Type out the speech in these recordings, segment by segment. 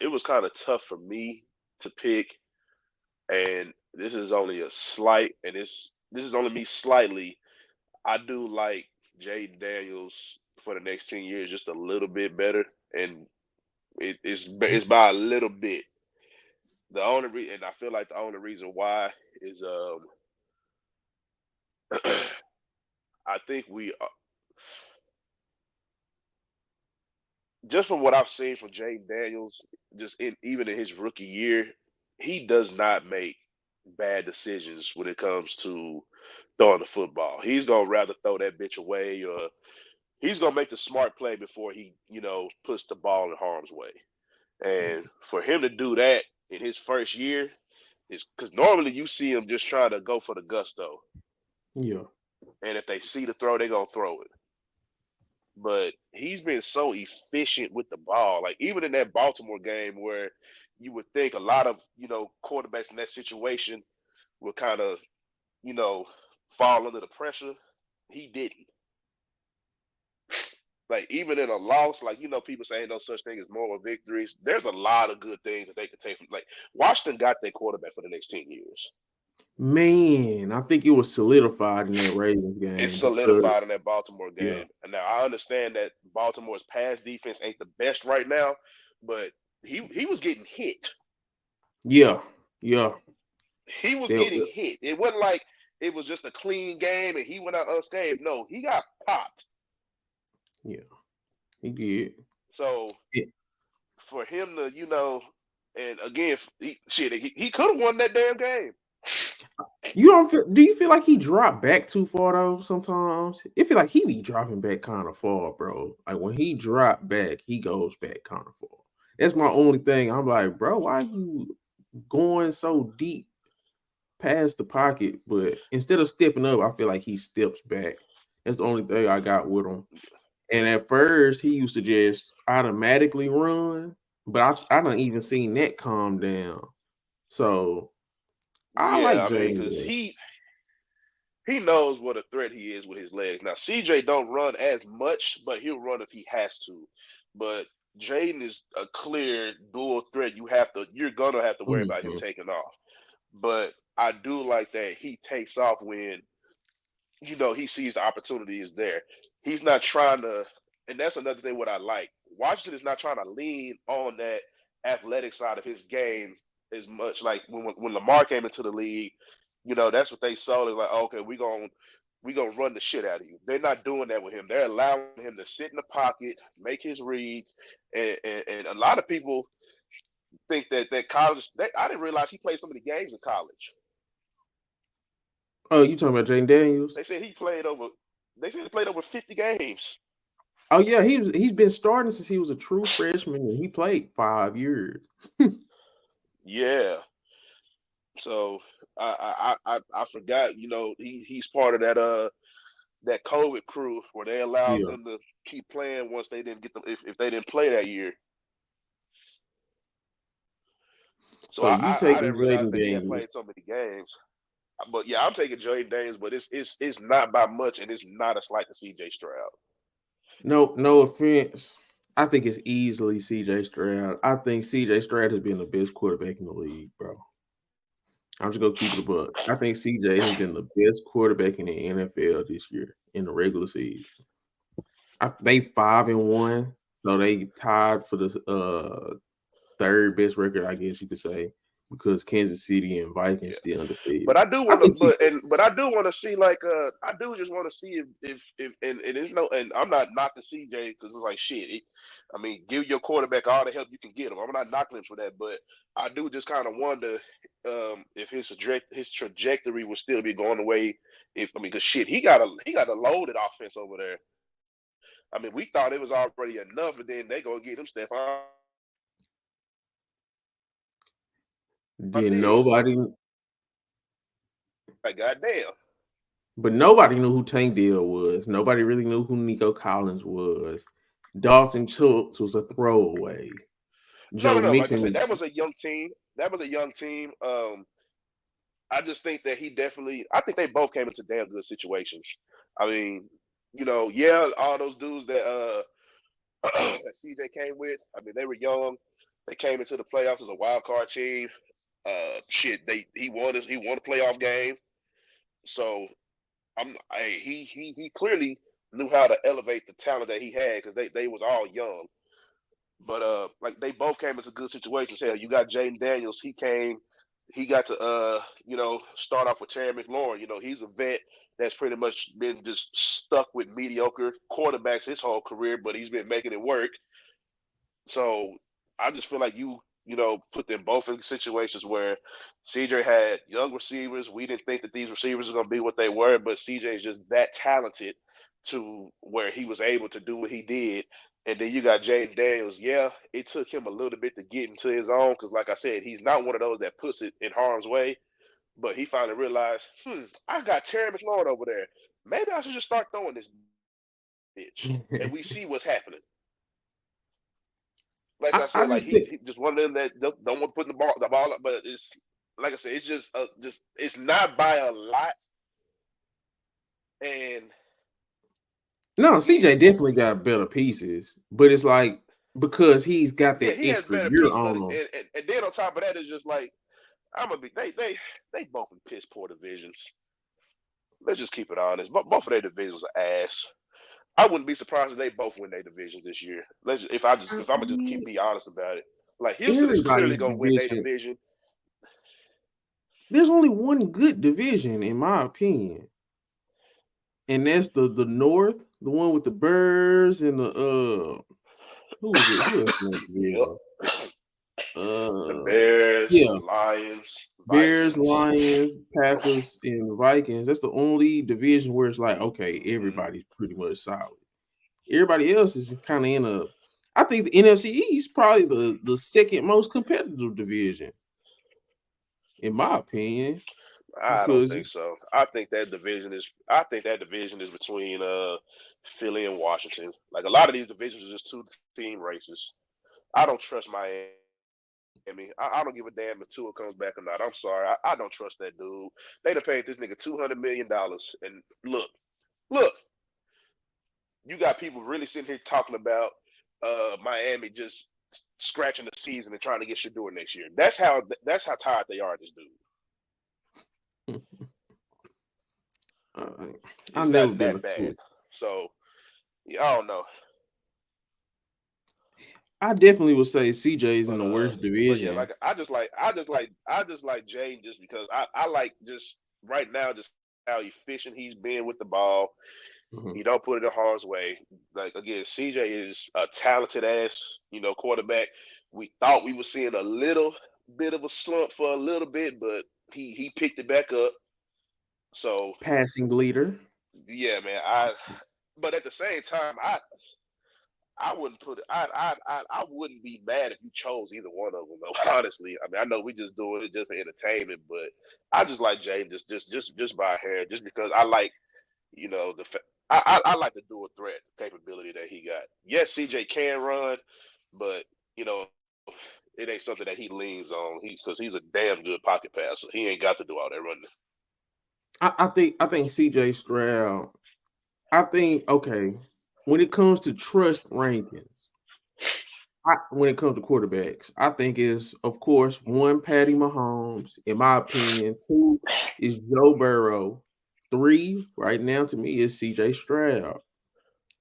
was kind of tough for me to pick, and this is only a slight, and this is only me slightly. I do like Jayden Daniels for the next 10 years just a little bit better, and it's by a little bit. The only and I feel like the only reason why is I think we just from what I've seen from Jayden Daniels, just even in his rookie year, he does not make bad decisions when it comes to throwing the football. He's gonna rather throw that bitch away, or he's gonna make the smart play before he, puts the ball in harm's way. And for him to do that in his first year is because normally you see him just trying to go for the gusto, Yeah. and if they see the throw, they're gonna throw it. But he's been so efficient with the ball. Like even in that Baltimore game where you would think a lot of, quarterbacks in that situation would kind of, you know, fall under the pressure, he didn't. Like even in a loss, like people saying no such thing as moral victories. There's a lot of good things that they could take from. Like Washington got their quarterback for the next 10 years. Man, I think it was solidified in that Ravens It's game solidified because in that Baltimore yeah, game. And now I understand that Baltimore's pass defense ain't the best right now, but he was getting hit. yeah, yeah. He was They, getting hit. It wasn't like it was just a clean game and he went out unscathed. No, he got popped. yeah, he did. So Yeah. for him to, and again, he could have won that damn game. You don't feel? Do you feel like he dropped back too far though? Sometimes it feel like he be dropping back kind of far, bro. Like when he drop back, he goes back kind of far. That's my only thing. I'm like, bro, why you going so deep past the pocket? But instead of stepping up, I feel like he steps back. That's the only thing I got with him. And at first, he used to just automatically run, but I don't even seen that calm down. So I like Yeah, I mean, Jayden because Daniels. he knows what a threat he is with his legs. Now CJ don't run as much, but he'll run if he has to. But Jaden is a clear dual threat. You're gonna have to worry about him Mhm. taking off. But I do like that he takes off when he sees the opportunity is there. He's not trying to, and that's another thing what I like. Washington is not trying to lean on that athletic side of his game as much. Like when Lamar came into the league, that's what they saw. Is like, okay, we gonna run the shit out of you. They're not doing that with him. They're allowing him to sit in the pocket, make his reads, and a lot of people think that college. I didn't realize he played so many games in college. Oh, you talking about Jayden Daniels? They said he played over. They said he played over 50 games. Oh yeah, he's been starting since he was a true freshman and he played 5 years. Yeah. So I forgot. He's part of that COVID crew where they allowed Yeah. them to keep playing once they didn't get them if they didn't play that year. So So you I taking didn't realize Jayden that he had Daniels? played so many games. But yeah, I'm taking Jayden Daniels, but it's not by much, and it's not a slight to CJ Stroud. No offense. I think it's easily CJ Stroud. I think CJ Stroud has been the best quarterback in the league, bro. I'm just gonna keep it a buck. I think CJ has been the best quarterback in the NFL this year in the regular season. They 5-1, so they tied for the third best record, I guess you could say, because Kansas City and Vikings Yeah. still undefeated. But I do I want to, think CJ. but I do want to see like I do just want to see if and it's no, and I'm not knocking CJ because it's like shit. I mean, give your quarterback all the help you can get him. I'm not knocking him for that, but I do just kind of wonder if his trajectory will still be going the way. If I mean, because shit, he got a loaded offense over there. I mean, we thought it was already enough, and then they gonna get him Stephon Diggs. Then nobody, Like goddamn. but nobody knew who Tank Deal was. Nobody really knew who Nico Collins was. Dalton Schultz was a throwaway. No, no, Joe no. Like I said, Mixon, that was a young team. That was a young team. I just think that he definitely. I think they both came into damn good situations. I mean, yeah, all those dudes that that CJ came with. I mean, they were young. They came into the playoffs as a wild card team. Shit, he won a playoff game. So he clearly knew how to elevate the talent that he had because they was all young. But like they both came into good situations. Hell, you got Jayden Daniels. He got to start off with Terry McLaurin. He's a vet that's pretty much been just stuck with mediocre quarterbacks his whole career, but he's been making it work. So I just feel like put them both in situations where CJ had young receivers. We didn't think that these receivers were going to be what they were, but CJ is just that talented to where he was able to do what he did. And then you got Jayden Daniels. Yeah, it took him a little bit to get into his own because, like I said, he's not one of those that puts it in harm's way. But he finally realized, I got Terry McLaurin over there. Maybe I should just start throwing this bitch. And we see what's happening. Like I I said, like just think he just one of them that don't want to put the ball up, but it's like I said, it's just it's not by a lot. And no, CJ again, definitely got better pieces, but it's like because he's got yeah, that he has extra better year pieces, on him. and then on top of that, it's just like I'm gonna be they both in piss poor divisions. Let's just keep it honest. But both of their divisions are ass. I wouldn't be surprised if they both win their divisions this year. I If I'm gonna just keep mean, be honest about it. Like Houston is clearly everybody's gonna win their division. division. There's only one good division, in my opinion, and that's the North, the one with the Birds and the who is it? Who else in that Yep. division? The Uh, Bears, yeah, Lions, Bears, Vikings. Lions, Packers, and Vikings. That's the only division where it's like, okay, Mm-hmm. everybody's pretty much solid. Everybody else is kind of in a. I think the NFC East probably the second most competitive division, in my opinion, I don't because think so. I think that division is between Philly and Washington. Like a lot of these divisions are just two team races. I don't trust Miami. I don't give a damn if Tua comes back or not. I'm sorry. I don't trust that dude. They done paid this nigga $200 million. And look, you got people really sitting here talking about Miami just scratching the season and trying to get Shador next year. That's how tired they are of this dude. uh, I've It's never gotten been a that bad. Tua. So yeah, I don't know. I definitely would say CJ's in But the worst but yeah, division. like I just like Jayden just because I like just right now just how efficient he's been with the ball. He Mhm. don't put it in harm's way. Like again, CJ is a talented ass, quarterback. We thought we were seeing a little bit of a slump for a little bit, but he picked it back up. So Passing leader. yeah, man. But at the same time, I wouldn't put it. I wouldn't be mad if you chose either one of them. Though honestly, I mean, I know we just doing it just for entertainment, but I just like Jaden just by a hair, just because I like the I like the dual threat capability that he got. Yes, CJ can run, but it ain't something that he leans on. Because he's a damn good pocket passer. He ain't got to do all that running. I think CJ Stroud. I think okay. When it comes to trust rankings, when it comes to quarterbacks, I think is of course one Patty Mahomes, in my opinion. Two is Joe Burrow. Three right now to me is CJ Stroud.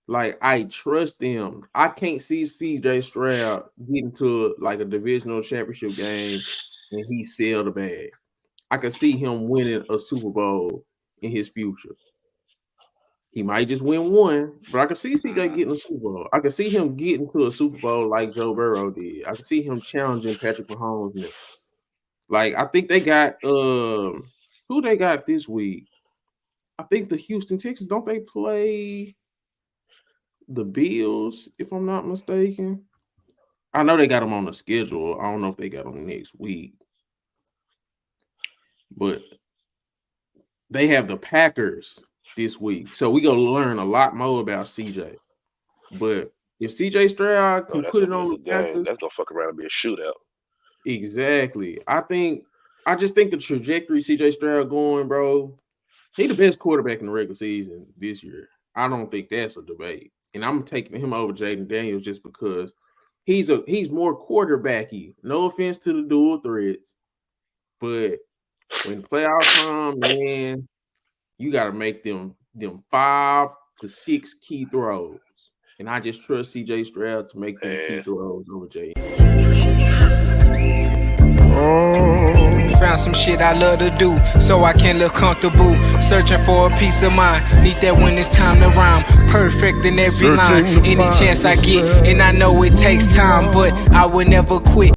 Like I trust them. I can't see CJ Stroud getting to like a divisional championship game and he sell the bag. I can see him winning a Super Bowl in his future. He might just win one, but I can see CJ Mm-hmm. getting a Super Bowl. I can see him getting to a Super Bowl like Joe Burrow did. I can see him challenging Patrick Mahomes now. Like I think they got who they got this week. I think the Houston Texans, don't they play the Bills if I'm not mistaken? I know they got them on the schedule. I don't know if they got them next week, but they have the Packers this week. So we gonna learn a lot more about CJ. But if CJ Stroud Oh, can that's put gonna it be a on the good game. Packers, That's gonna fuck around and be a shootout. exactly. I just think the trajectory CJ Stroud going, bro. He the best quarterback in the regular season this year. I don't think that's a debate. And I'm taking him over Jayden Daniels just because he's more quarterbacky. No offense to the dual threats, but when playoff time, man, you got to make them 5 to 6 key throws. And I just trust CJ Stroud to make them key Man. throws over Jayden. Found some shit I love to do, so I can look comfortable. Searching for a peace of mind, need that when it's time to rhyme. Perfect in every line, any chance I get, and I know it takes time, but I would never quit.